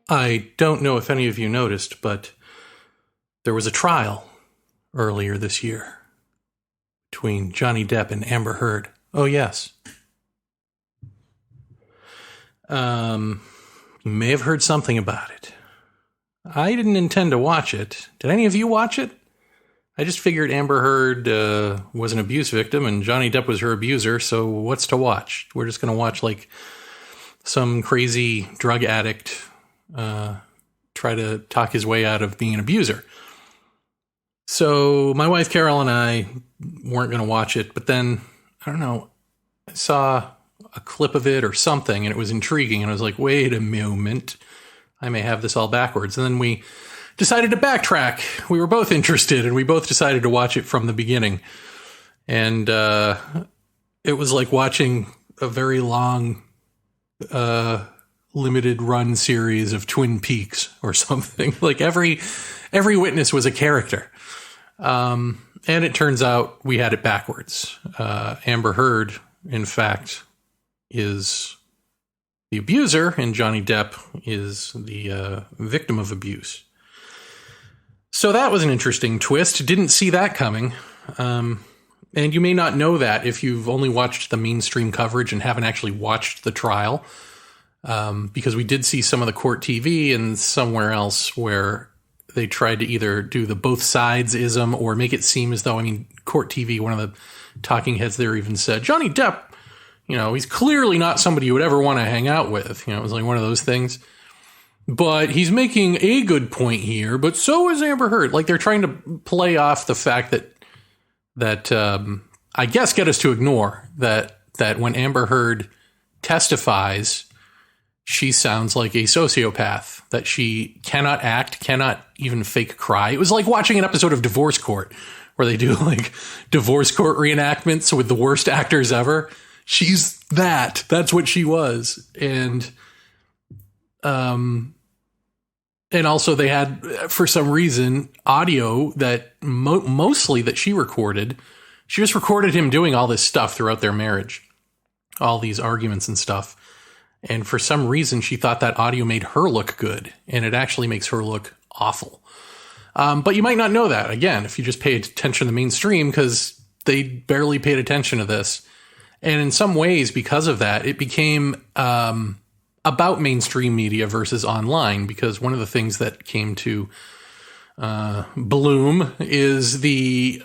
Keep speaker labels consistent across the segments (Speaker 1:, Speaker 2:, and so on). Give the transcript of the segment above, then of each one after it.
Speaker 1: I don't know if any of you noticed, but there was a trial earlier this year between Johnny Depp and Amber Heard. Oh, yes. You may have heard something about it. I didn't intend to watch it. Did any of you watch it? I just figured Amber Heard was an abuse victim and Johnny Depp was her abuser, so what's to watch? We're just going to watch like some crazy drug addict try to talk his way out of being an abuser. So my wife Carol and I weren't going to watch it, but then, I don't know, I saw a clip of it or something and it was intriguing and I was like, wait a moment, I may have this all backwards. And then we decided to backtrack. We were both interested and we both decided to watch it from the beginning. And it was like watching a very long limited run series of Twin Peaks or something. Like every witness was a character. And it turns out we had it backwards. Amber Heard, in fact, is the abuser and Johnny Depp is the victim of abuse. So that was an interesting twist. Didn't see that coming. And you may not know that if you've only watched the mainstream coverage and haven't actually watched the trial. Because we did see some of the court TV and somewhere else where they tried to either do the both sides-ism or make it seem as though, court TV, one of the talking heads there even said, Johnny Depp, he's clearly not somebody you would ever want to hang out with. It was like one of those things. But he's making a good point here, but so is Amber Heard. Like they're trying to play off the fact that I guess get us to ignore that when Amber Heard testifies, she sounds like a sociopath, that she cannot act, cannot even fake cry. It was like watching an episode of Divorce Court where they do like divorce court reenactments with the worst actors ever. She's that. That's what she was. And also they had, for some reason, audio that mostly that she recorded. She just recorded him doing all this stuff throughout their marriage, all these arguments and stuff. And for some reason, she thought that audio made her look good, and it actually makes her look awful. But you might not know that, again, if you just paid attention to the mainstream, because they barely paid attention to this. And in some ways, because of that, it became about mainstream media versus online, because one of the things that came to bloom is the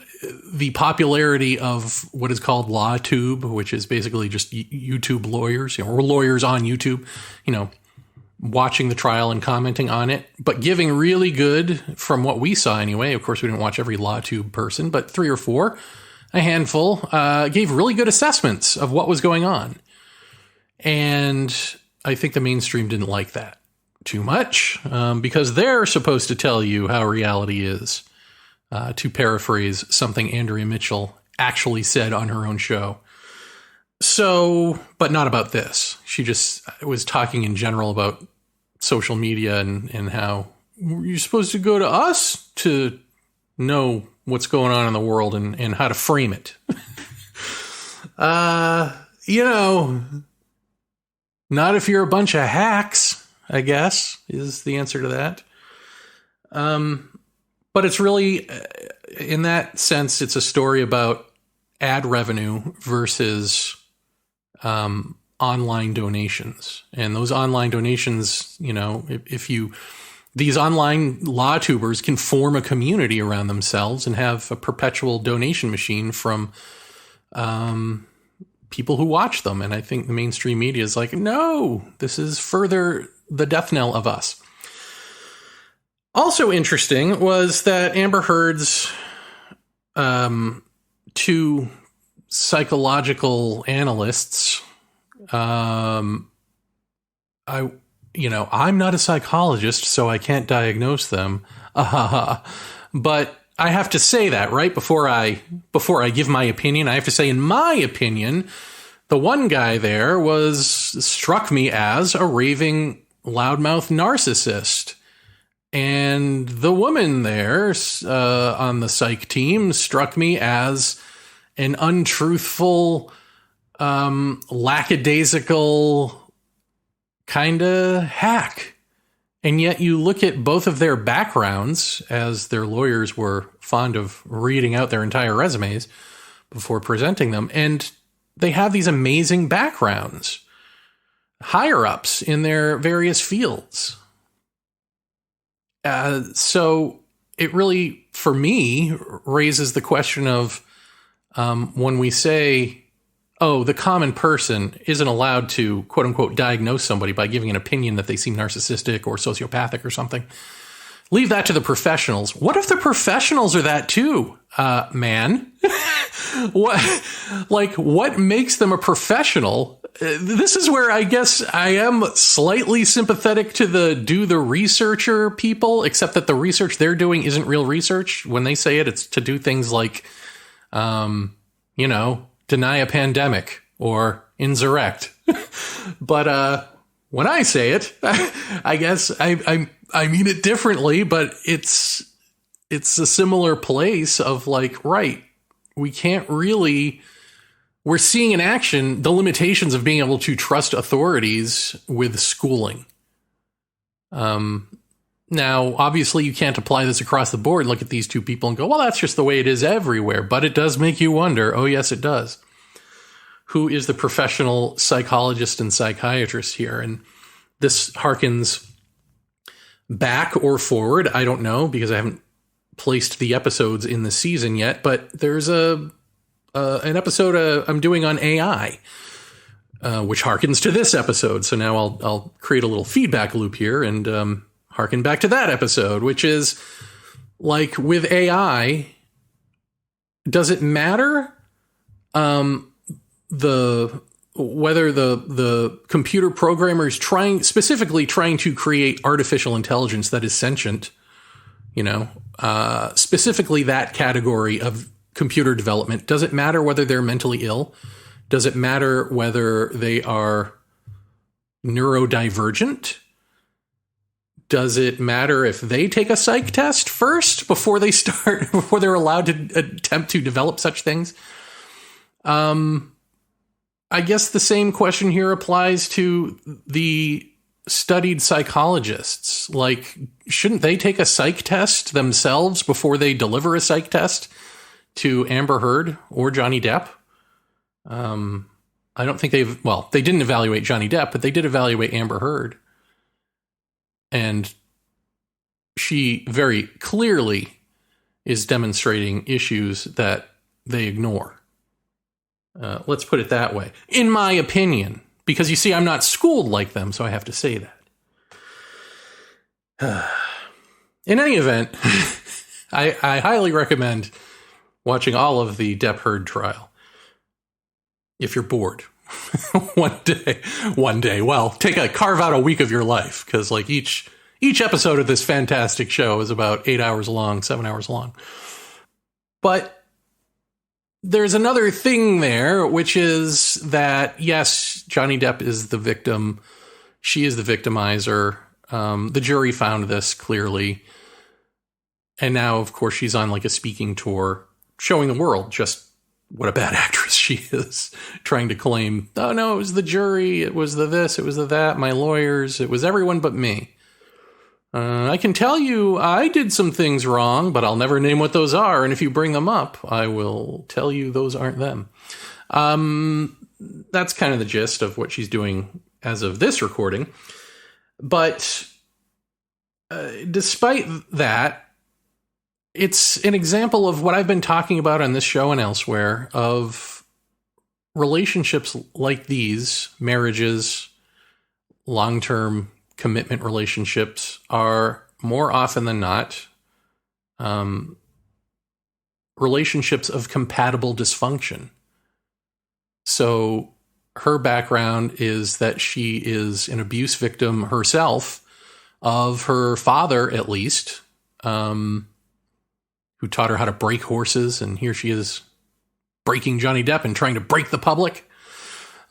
Speaker 1: popularity of what is called LawTube, which is basically just YouTube lawyers, or lawyers on YouTube, watching the trial and commenting on it, but giving really good, from what we saw anyway. Of course, we didn't watch every LawTube person, but 3 or 4, a handful, gave really good assessments of what was going on. And I think the mainstream didn't like that too much, because they're supposed to tell you how reality is. To paraphrase something Andrea Mitchell actually said on her own show. So, but not about this. She just was talking in general about social media and how you're supposed to go to us to know what's going on in the world and how to frame it. Not if you're a bunch of hacks, I guess, is the answer to that. But it's really, in that sense, it's a story about ad revenue versus online donations. And those online donations, these online law tubers can form a community around themselves and have a perpetual donation machine from people who watch them. And I think the mainstream media is like, no, this is further the death knell of us. Also interesting was that Amber Heard's 2 psychological analysts, I'm not a psychologist, so I can't diagnose them. But I have to say that right before I give my opinion. I have to say, in my opinion, the one guy there struck me as a raving loudmouth narcissist. And the woman there on the psych team struck me as an untruthful, lackadaisical kind of hack. And yet you look at both of their backgrounds, as their lawyers were fond of reading out their entire resumes before presenting them, and they have these amazing backgrounds, higher ups in their various fields. So it really, for me, raises the question of when we say, oh, the common person isn't allowed to, quote unquote, diagnose somebody by giving an opinion that they seem narcissistic or sociopathic or something. Leave that to the professionals. What if the professionals are that too, man? What makes them a professional? This is where I guess I am slightly sympathetic to the do the researcher people, except that the research they're doing isn't real research. When they say it, it's to do things like, deny a pandemic or insurrect. But when I say it, I guess I mean it differently, but it's a similar place of like, right, we can't really, we're seeing in action the limitations of being able to trust authorities with schooling. Now, obviously, you can't apply this across the board. Look at these two people and go, well, that's just the way it is everywhere. But it does make you wonder. Oh, yes, it does. Who is the professional psychologist and psychiatrist here? And this harkens back or forward. I don't know, because I haven't placed the episodes in the season yet. But there's an episode I'm doing on AI, which harkens to this episode. So now I'll create a little feedback loop here and harken back to that episode, which is like with AI, does it matter whether the computer programmer is specifically trying to create artificial intelligence that is sentient, specifically that category of computer development? Does it matter whether they're mentally ill? Does it matter whether they are neurodivergent? Does it matter if they take a psych test first before they're allowed to attempt to develop such things? I guess the same question here applies to the studied psychologists. Like, shouldn't they take a psych test themselves before they deliver a psych test to Amber Heard or Johnny Depp? I don't think they didn't evaluate Johnny Depp, but they did evaluate Amber Heard. And she very clearly is demonstrating issues that they ignore. Let's put it that way. In my opinion. Because you see, I'm not schooled like them, so I have to say that. In any event, I highly recommend watching all of the Depp Heard trial. If you're bored. One day. Well, carve out a week of your life, because like each episode of this fantastic show is about 8 hours long, 7 hours long. But there's another thing there, which is that, yes, Johnny Depp is the victim. She is the victimizer. The jury found this clearly. And now, of course, she's on like a speaking tour, showing the world just what a bad actress she is, trying to claim, oh no, it was the jury, it was the this, it was the that, my lawyers, it was everyone but me. I can tell you I did some things wrong, but I'll never name what those are, and if you bring them up, I will tell you those aren't them. That's kind of the gist of what she's doing as of this recording. But despite that, it's an example of what I've been talking about on this show and elsewhere, of relationships like these, marriages, long-term commitment relationships, are more often than not relationships of compatible dysfunction. So her background is that she is an abuse victim herself, of her father at least, who taught her how to break horses, and here she is breaking Johnny Depp and trying to break the public.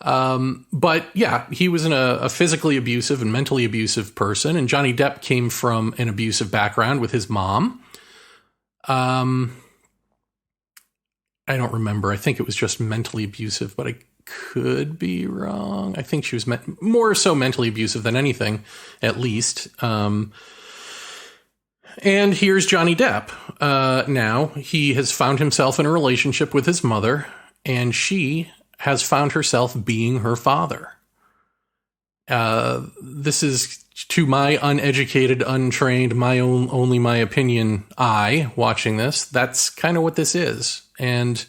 Speaker 1: But yeah, he was a physically abusive and mentally abusive person, and Johnny Depp came from an abusive background with his mom. I don't remember. I think it was just mentally abusive, but I could be wrong. I think she was more so mentally abusive than anything, at least. And here's Johnny Depp. Now, he has found himself in a relationship with his mother, and she has found herself being her father. This is, to my uneducated, untrained, only my opinion eye watching this, that's kind of what this is. And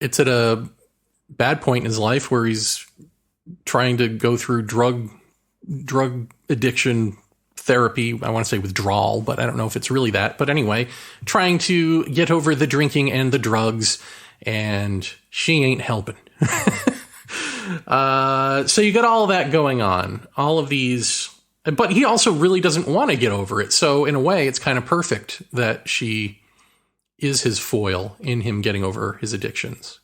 Speaker 1: it's at a bad point in his life where he's trying to go through drug addiction therapy. I want to say withdrawal, but I don't know if it's really that. But anyway, trying to get over the drinking and the drugs, and she ain't helping. So you got all of that going on, all of these, but he also really doesn't want to get over it. So in a way, it's kind of perfect that she is his foil in him getting over his addictions.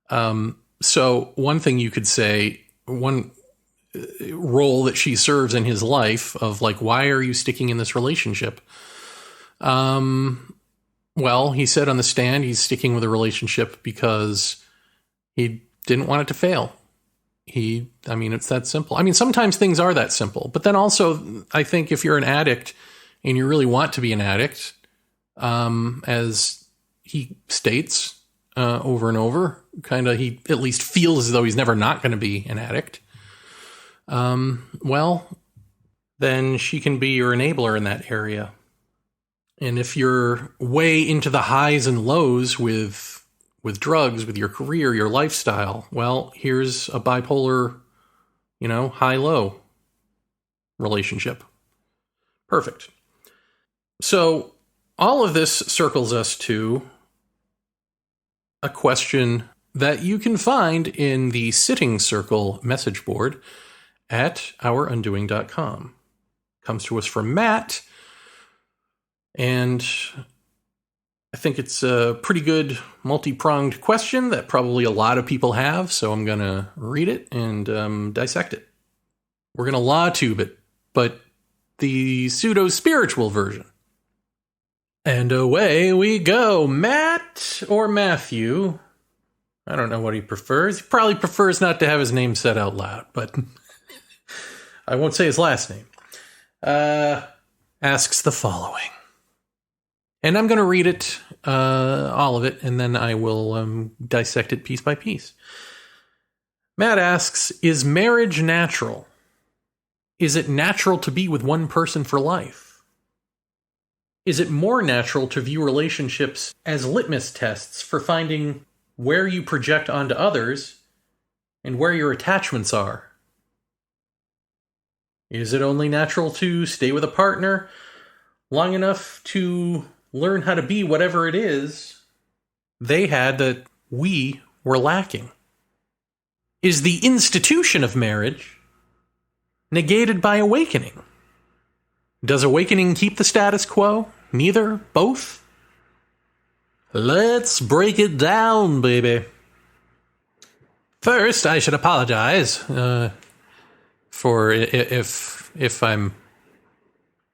Speaker 1: So one thing you could say, one role that she serves in his life of like, why are you sticking in this relationship? Well, he said on the stand, he's sticking with a relationship because he didn't want it to fail. It's that simple. I mean, sometimes things are that simple, but then also I think if you're an addict and you really want to be an addict, as he states, over and over, he at least feels as though he's never not going to be an addict. Well, then she can be your enabler in that area. And if you're way into the highs and lows with drugs, with your career, your lifestyle, well, here's a bipolar, high-low relationship. Perfect. So all of this circles us to a question that you can find in the Sitting Circle message board at ourundoing.com. Comes to us from Matt, and I think it's a pretty good multi-pronged question that probably a lot of people have, so I'm going to read it and dissect it. We're going to law tube it, but the pseudo-spiritual version. And away we go. Matt or Matthew, I don't know what he prefers. He probably prefers not to have his name said out loud, but I won't say his last name. Asks the following. And I'm going to read it, all of it, and then I will dissect it piece by piece. Matt asks, is marriage natural? Is it natural to be with one person for life? Is it more natural to view relationships as litmus tests for finding where you project onto others and where your attachments are? Is it only natural to stay with a partner long enough to learn how to be whatever it is they had that we were lacking? Is the institution of marriage negated by awakening? Does awakening keep the status quo? Neither? Both? Let's break it down, baby. First, I should apologize for if I'm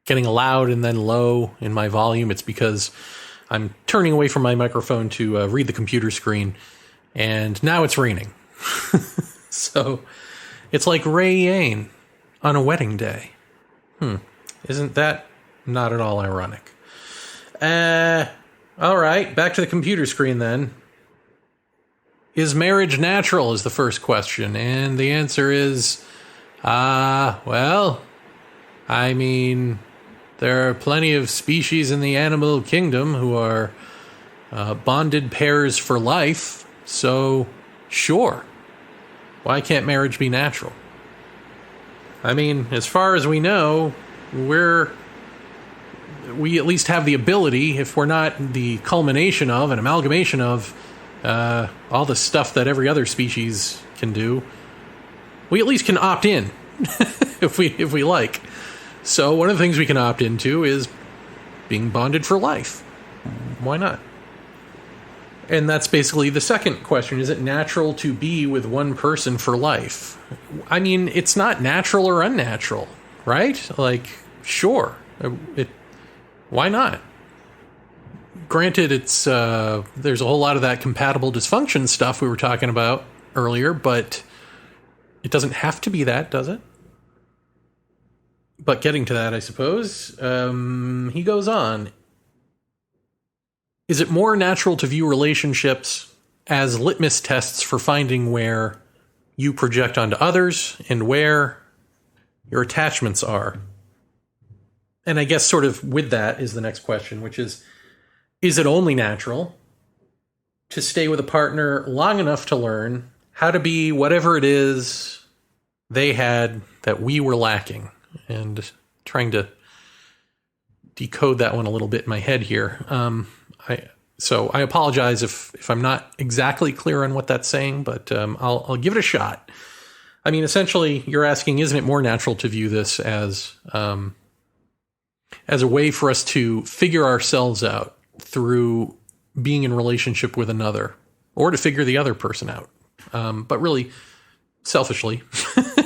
Speaker 1: getting loud and then low in my volume. It's because I'm turning away from my microphone to read the computer screen, and now it's raining. So it's like rain on a wedding day. Isn't that not at all ironic? All right, back to the computer screen then. Is marriage natural is the first question, and the answer is, well, I mean, there are plenty of species in the animal kingdom who are bonded pairs for life, so sure. Why can't marriage be natural? I mean, as far as we know, we at least have the ability, if we're not the culmination of, an amalgamation of, all the stuff that every other species can do, we at least can opt in if we like. So one of the things we can opt into is being bonded for life. Why not? And that's basically the second question. Is it natural to be with one person for life? I mean, it's not natural or unnatural, right? Like, sure. Why not? Granted, it's there's a whole lot of that compatible dysfunction stuff we were talking about earlier, but it doesn't have to be that, does it? But getting to that, I suppose, he goes on. Is it more natural to view relationships as litmus tests for finding where you project onto others and where your attachments are? And I guess sort of with that is the next question, which is it only natural to stay with a partner long enough to learn how to be whatever it is they had that we were lacking? And trying to decode that one a little bit in my head here. So I apologize if I'm not exactly clear on what that's saying, but I'll give it a shot. I mean, essentially, you're asking, isn't it more natural to view this as a way for us to figure ourselves out through being in relationship with another, or to figure the other person out, but really selfishly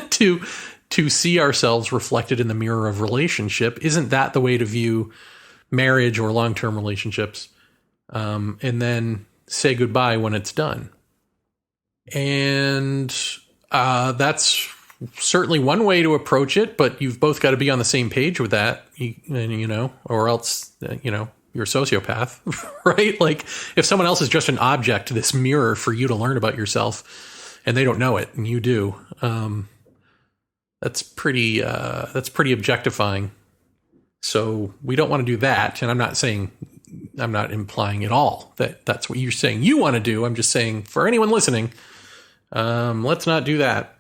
Speaker 1: to see ourselves reflected in the mirror of relationship? Isn't that the way to view marriage or long-term relationships? And then say goodbye when it's done. And that's certainly one way to approach it, but you've both got to be on the same page with that, or else, you're a sociopath, right? Like, if someone else is just an object, this mirror for you to learn about yourself, and they don't know it, and you do, that's pretty objectifying. So we don't want to do that. And I'm not implying at all that that's what you're saying you want to do. I'm just saying, for anyone listening, let's not do that.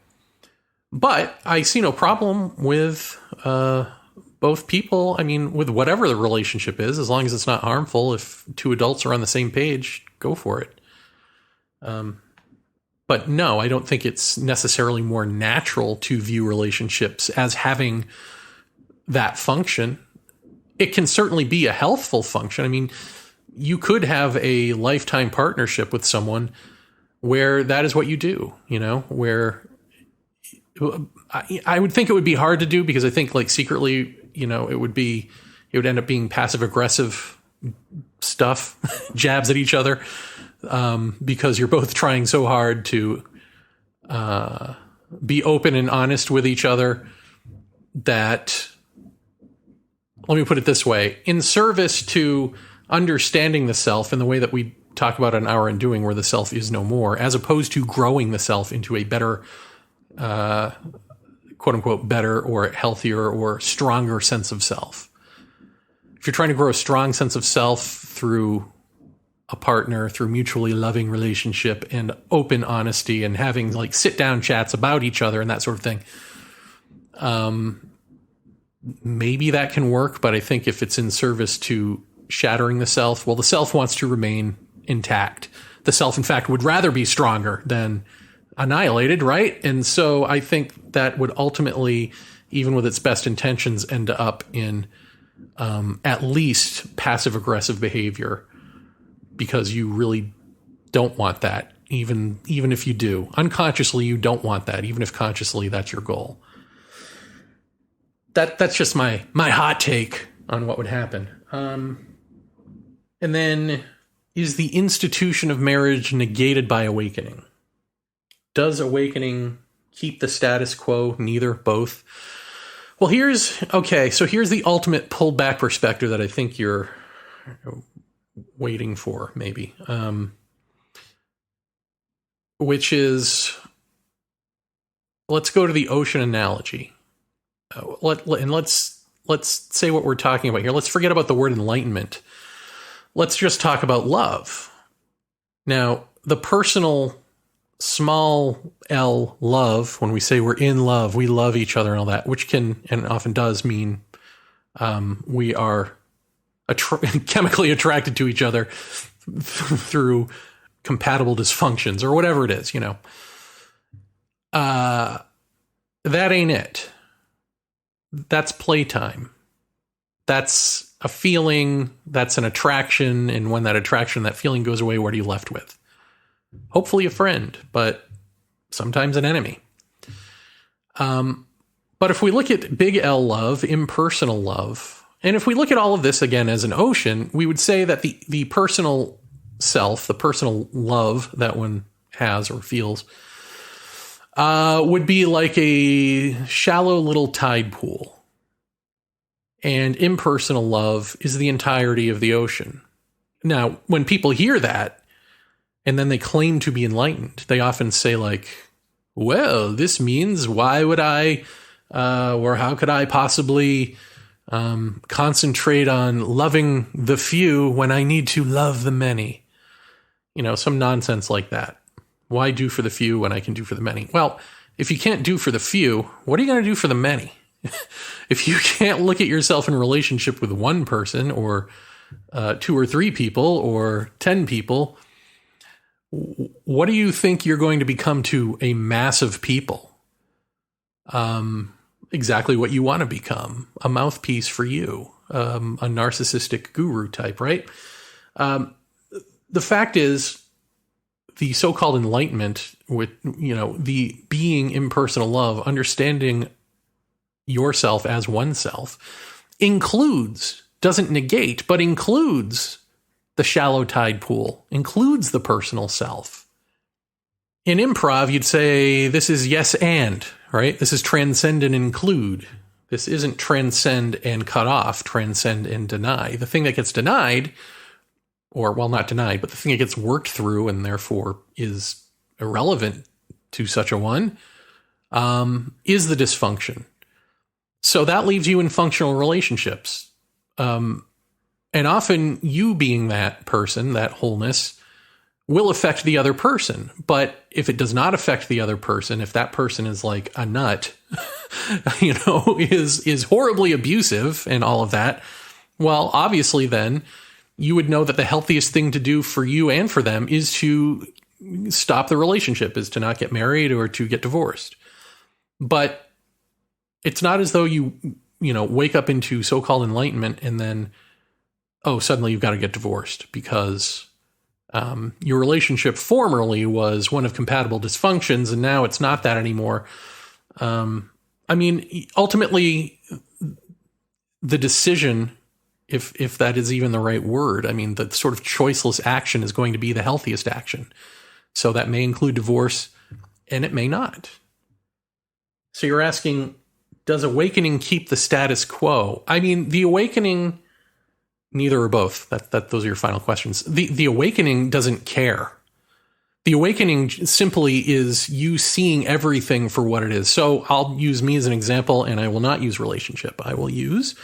Speaker 1: But I see no problem with both people. I mean, with whatever the relationship is, as long as it's not harmful. If two adults are on the same page, go for it. But no, I don't think it's necessarily more natural to view relationships as having that function. It can certainly be a healthful function. I mean, you could have a lifetime partnership with someone where that is what you do, where I would think it would be hard to do, because I think, like, secretly, it would end up being passive aggressive stuff, jabs at each other, because you're both trying so hard to be open and honest with each other that, let me put it this way, in service to understanding the self in the way that we talk about in Our Undoing, where the self is no more, as opposed to growing the self into a better, quote unquote, better or healthier or stronger sense of self. If you're trying to grow a strong sense of self through a partner, through mutually loving relationship and open honesty and having, like, sit down chats about each other and that sort of thing, maybe that can work. But I think if it's in service to shattering the self, well, the self wants to remain intact. The self, in fact, would rather be stronger than annihilated, right? And so I think that would ultimately, even with its best intentions, end up in at least passive aggressive behavior, because you really don't want that. Even if you do unconsciously, you don't want that, even if consciously that's your goal. That's just my hot take on what would happen. And then, is the institution of marriage negated by awakening? Does awakening keep the status quo? Neither, both. Well, here's the ultimate pulled back perspective that I think you're waiting for, maybe. Which is, let's go to the ocean analogy. Let's say what we're talking about here. Let's forget about the word enlightenment. Let's just talk about love. Now, the personal small L love, when we say we're in love, we love each other and all that, which can and often does mean we are chemically attracted to each other through compatible dysfunctions or whatever it is, that ain't it. That's playtime. That's a feeling, that's an attraction, and when that attraction, that feeling goes away, what are you left with? Hopefully a friend, but sometimes an enemy. But if we look at big L love, impersonal love, and if we look at all of this again as an ocean, we would say that the personal self, the personal love that one has or feels, would be like a shallow little tide pool. And impersonal love is the entirety of the ocean. Now, when people hear that, and then they claim to be enlightened, they often say like, well, this means why would I, or how could I possibly concentrate on loving the few when I need to love the many? You know, some nonsense like that. Why do for the few when I can do for the many? Well, if you can't do for the few, what are you going to do for the many? If you can't look at yourself in relationship with one person or 2 or 3 people or 10 people, what do you think you're going to become to a mass of people? Exactly what you want to become. A mouthpiece for you. A narcissistic guru type, right? The fact is, the so-called enlightenment with, you know, the being impersonal love, understanding yourself as oneself, includes, doesn't negate, but includes the shallow tide pool, includes the personal self. In improv, you'd say this is yes and, right? This is transcend and include. This isn't transcend and cut off, transcend and deny. The thing that gets denied, or, well, not denied, but the thing that gets worked through and therefore is irrelevant to such a one, is the dysfunction. So that leaves you in functional relationships. And often you being that person, that wholeness, will affect the other person. But if it does not affect the other person, if that person is like a nut, you know, is horribly abusive and all of that, well, obviously then you would know that the healthiest thing to do for you and for them is to stop the relationship, is to not get married or to get divorced. But it's not as though you know, wake up into so-called enlightenment and then, oh, suddenly you've got to get divorced because your relationship formerly was one of compatible dysfunctions and now it's not that anymore. I mean, ultimately, the decision, if that is even the right word, I mean, the sort of choiceless action is going to be the healthiest action. So that may include divorce and it may not. So you're asking, does awakening keep the status quo? I mean, the awakening, neither or both. Those are your final questions. The awakening doesn't care. The awakening simply is you seeing everything for what it is. So I'll use me as an example, and I will not use relationship. I will use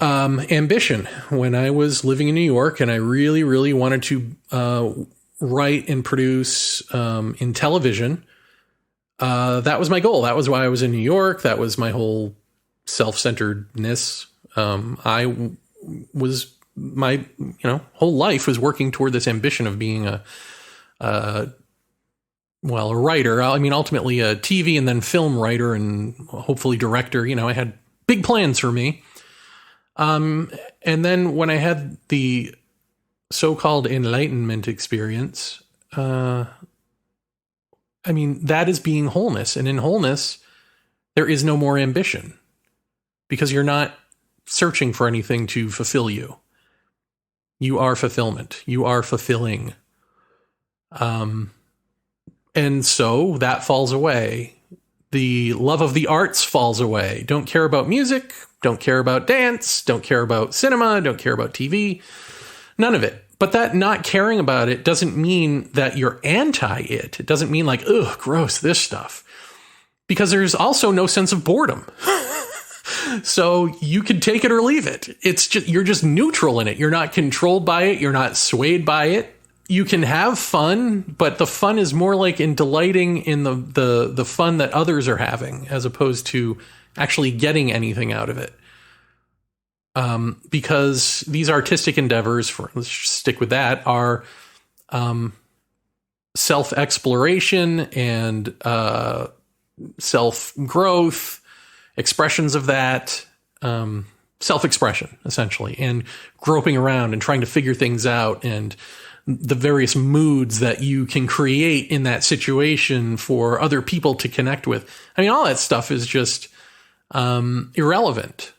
Speaker 1: ambition. When I was living in New York and I really, really wanted to write and produce in television, that was my goal. That was why I was in New York. That was my whole self-centeredness. My whole life was working toward this ambition of being a writer. I mean, ultimately a TV and then film writer and hopefully director. You know, I had big plans for me. And then when I had the so-called enlightenment experience, I mean, that is being wholeness. And in wholeness, there is no more ambition because you're not searching for anything to fulfill you. You are fulfillment. You are fulfilling. And so that falls away. The love of the arts falls away. Don't care about music. Don't care about dance. Don't care about cinema. Don't care about TV. None of it. But that not caring about it doesn't mean that you're anti it. It doesn't mean like, ugh, gross, this stuff. Because there's also no sense of boredom. So you can take it or leave it. It's just, you're just neutral in it. You're not controlled by it. You're not swayed by it. You can have fun, but the fun is more like in delighting in the fun that others are having, as opposed to actually getting anything out of it. Because these artistic endeavors, let's stick with that, are self-exploration and self-growth, expressions of that, self-expression, essentially, and groping around and trying to figure things out, and the various moods that you can create in that situation for other people to connect with. I mean, all that stuff is just irrelevant.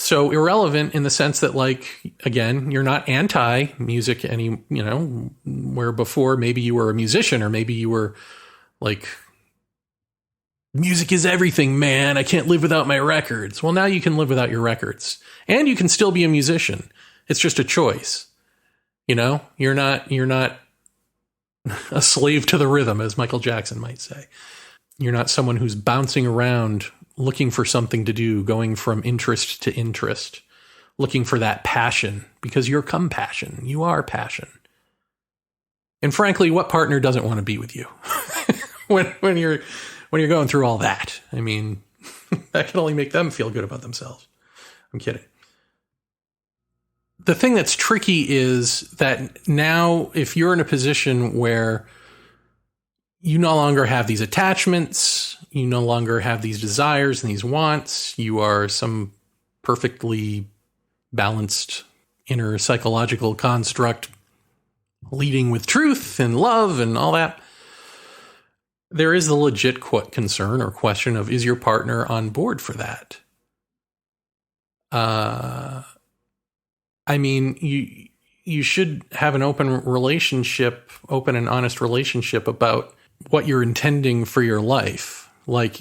Speaker 1: So irrelevant in the sense that, like, again, you're not anti music where before maybe you were a musician, or maybe you were like, music is everything, man. I can't live without my records. Well, now you can live without your records, and you can still be a musician. It's just a choice. You're not a slave to the rhythm, as Michael Jackson might say. You're not someone who's bouncing around looking for something to do, going from interest to interest, looking for that passion, because you're compassion. You are passion. And frankly, what partner doesn't want to be with you when you're going through all that? I mean, that can only make them feel good about themselves. I'm kidding. The thing that's tricky is that now, if you're in a position where you no longer have these attachments, you no longer have these desires and these wants, you are some perfectly balanced inner psychological construct leading with truth and love and all that, there is the legit concern or question of, is your partner on board for that? I mean, you should have an open and honest relationship about what you're intending for your life. Like,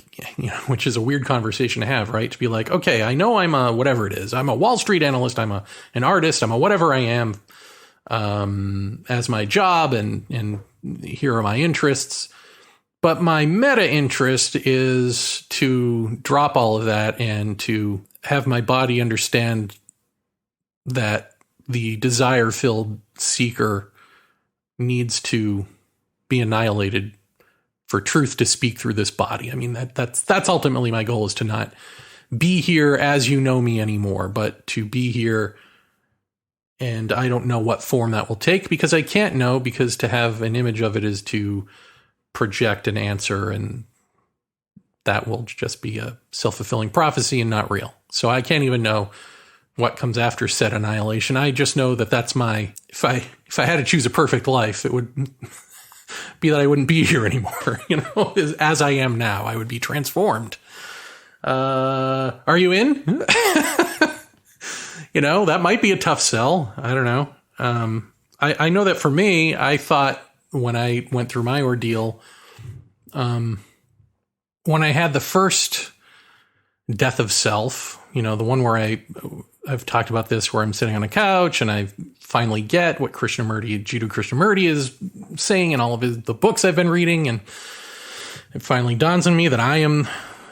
Speaker 1: which is a weird conversation to have, right? To be like, okay, I know I'm a whatever it is. I'm a Wall Street analyst. I'm an artist. I'm a whatever I am as my job, and here are my interests. But my meta interest is to drop all of that and to have my body understand that the desire-filled seeker needs to be annihilated for truth to speak through this body. I mean, that's ultimately my goal, is to not be here as you know me anymore, but to be here, and I don't know what form that will take, because I can't know, because to have an image of it is to project an answer, and that will just be a self-fulfilling prophecy and not real. So I can't even know what comes after said annihilation. I just know that that's if I had to choose a perfect life, it would be that I wouldn't be here anymore. As I am now, I would be transformed. Are you in? That might be a tough sell. I don't know. I know that for me, I thought when I went through my ordeal, when I had the first death of self, the one where I've talked about this, where I'm sitting on a couch and I finally get what Jiddu Krishnamurti is saying in all of the books I've been reading. And it finally dawns on me that I am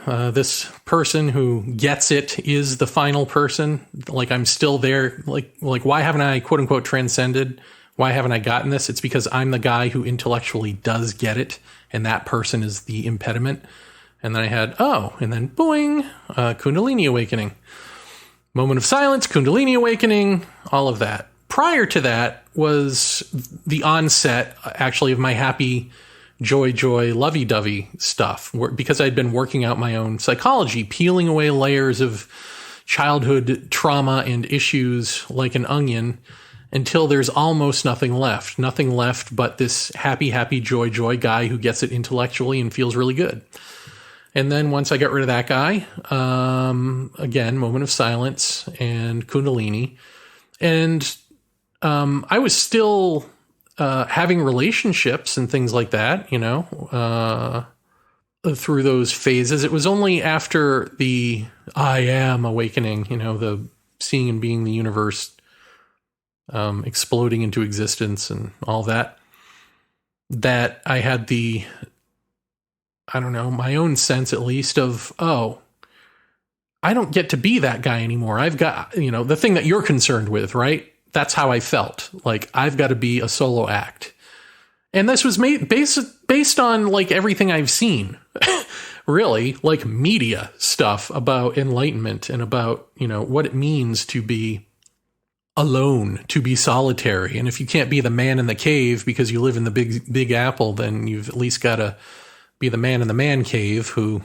Speaker 1: this person who gets it, is the final person. Like, I'm still there. Like why haven't I, quote unquote, transcended? Why haven't I gotten this? It's because I'm the guy who intellectually does get it, and that person is the impediment. And then I had, and then boing, Kundalini awakening. Moment of silence, Kundalini awakening, all of that. Prior to that was the onset, actually, of my happy, joy, lovey-dovey stuff, because I'd been working out my own psychology, peeling away layers of childhood trauma and issues like an onion, until there's almost nothing left. Nothing left but this happy, joy guy who gets it intellectually and feels really good. And then once I got rid of that guy, again, moment of silence and Kundalini. And I was still having relationships and things like that, through those phases. It was only after the I am awakening, the seeing and being the universe exploding into existence and all that, that I had my own sense, at least, of, I don't get to be that guy anymore. I've got, the thing that you're concerned with, right? That's how I felt. Like, I've got to be a solo act. And this was based on, like, everything I've seen, really, like media stuff about enlightenment and about, what it means to be alone, to be solitary. And if you can't be the man in the cave because you live in the big apple, then you've at least got to be the man in the man cave who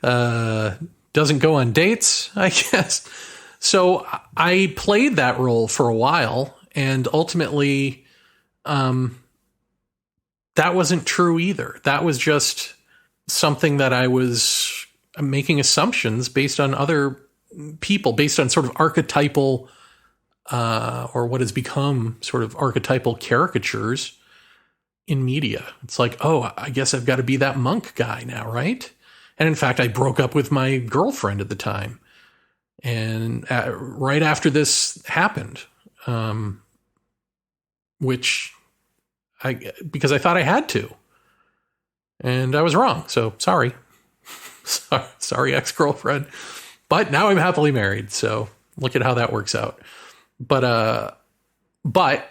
Speaker 1: doesn't go on dates, I guess. So I played that role for a while, and ultimately that wasn't true either. That was just something that I was making assumptions based on other people based on sort of archetypal or what has become sort of archetypal caricatures in media. It's like, oh, I guess I've got to be that monk guy now, right? And in fact, I broke up with my girlfriend at the time. And right after this happened, because I thought I had to. And I was wrong. So sorry. Sorry, ex-girlfriend. But now I'm happily married. So look at how that works out. But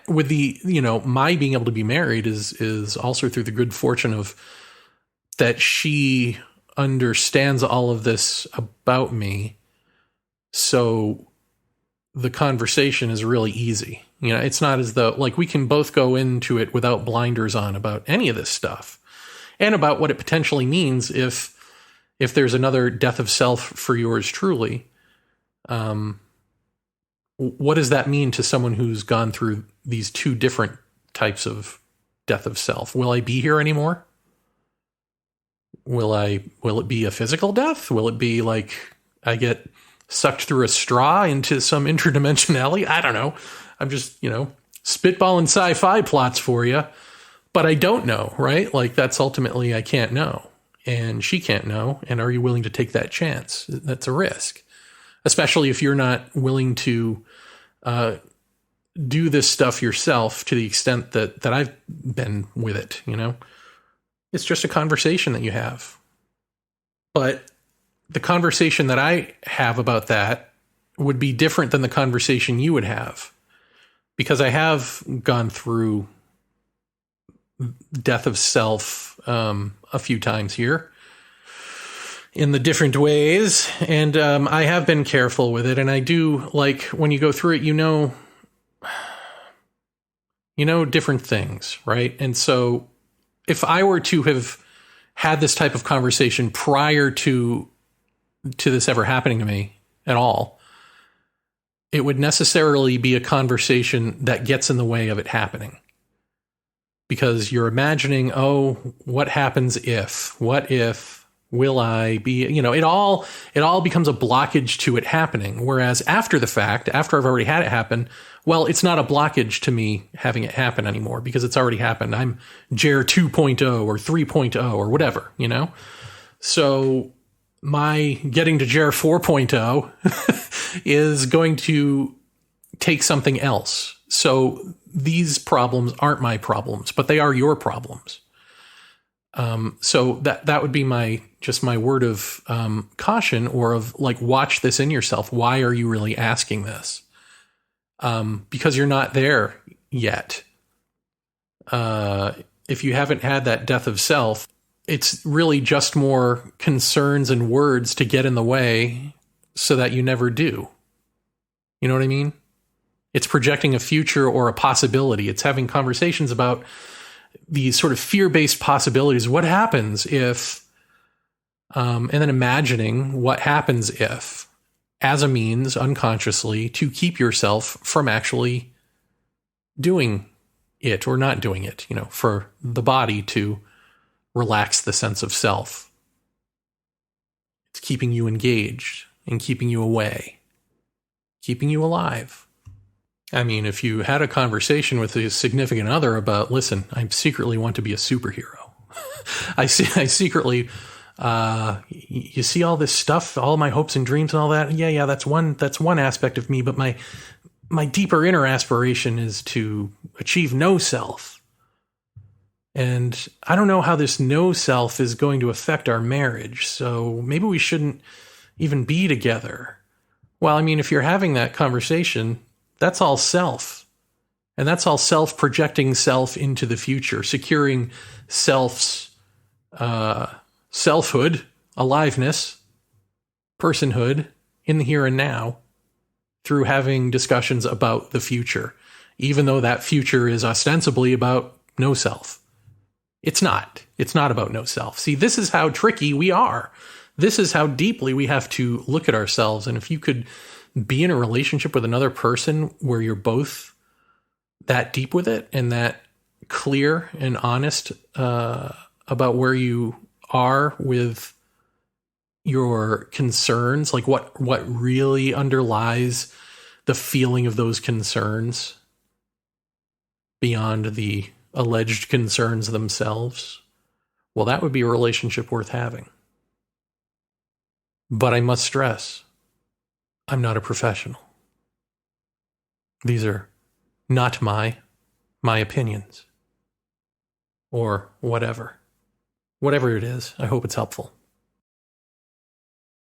Speaker 1: with the, my being able to be married is also through the good fortune of that she understands all of this about me. So the conversation is really easy. It's not as though we can both go into it without blinders on about any of this stuff and about what it potentially means if there's another death of self for yours truly. What does that mean to someone who's gone through these two different types of death of self? Will I be here anymore? Will it be a physical death? Will it be like I get sucked through a straw into some interdimensionality? I don't know. I'm just, spitballing sci-fi plots for you, but I don't know, right? That's ultimately, I can't know, and she can't know. And are you willing to take that chance? That's a risk, especially if you're not willing to do this stuff yourself to the extent that I've been with it, It's just a conversation that you have. But the conversation that I have about that would be different than the conversation you would have, because I have gone through death of self a few times here in the different ways, and I have been careful with it, and I do, when you go through it, different things, right? And so if I were to have had this type of conversation prior to this ever happening to me at all, it would necessarily be a conversation that gets in the way of it happening. Because you're imagining, oh, what happens if? What if? Will I be? It all becomes a blockage to it happening. Whereas after the fact, after I've already had it happen, well, it's not a blockage to me having it happen anymore because it's already happened. I'm Jer 2.0 or 3.0 or whatever, So my getting to Jer 4.0 is going to take something else. So these problems aren't my problems, but they are your problems. So that would be my word of caution, or of watch this in yourself. Why are you really asking this? Because you're not there yet. If you haven't had that death of self, it's really just more concerns and words to get in the way so that you never do. You know what I mean? It's projecting a future or a possibility. It's having conversations about these sort of fear-based possibilities. What happens if, and then imagining what happens if, as a means unconsciously to keep yourself from actually doing it or not doing it, for the body to relax the sense of self. It's keeping you engaged and keeping you away, keeping you alive. I mean, if you had a conversation with a significant other about, listen, I secretly want to be a superhero. I secretly, you see all this stuff, all my hopes and dreams and all that. Yeah, that's one aspect of me. But my deeper inner aspiration is to achieve no self. And I don't know how this no self is going to affect our marriage. So maybe we shouldn't even be together. Well, I mean, if you're having that conversation, that's all self. And that's all self projecting self into the future, securing self's selfhood, aliveness, personhood in the here and now through having discussions about the future, even though that future is ostensibly about no self. It's not. It's not about no self. See, this is how tricky we are. This is how deeply we have to look at ourselves. And if you could be in a relationship with another person where you're both that deep with it and that clear and honest about where you are with, your concerns, like what really underlies the feeling of those concerns beyond the alleged concerns themselves, well, that would be a relationship worth having. But I must stress, I'm not a professional. These are not my opinions. Or whatever. Whatever it is, I hope it's helpful.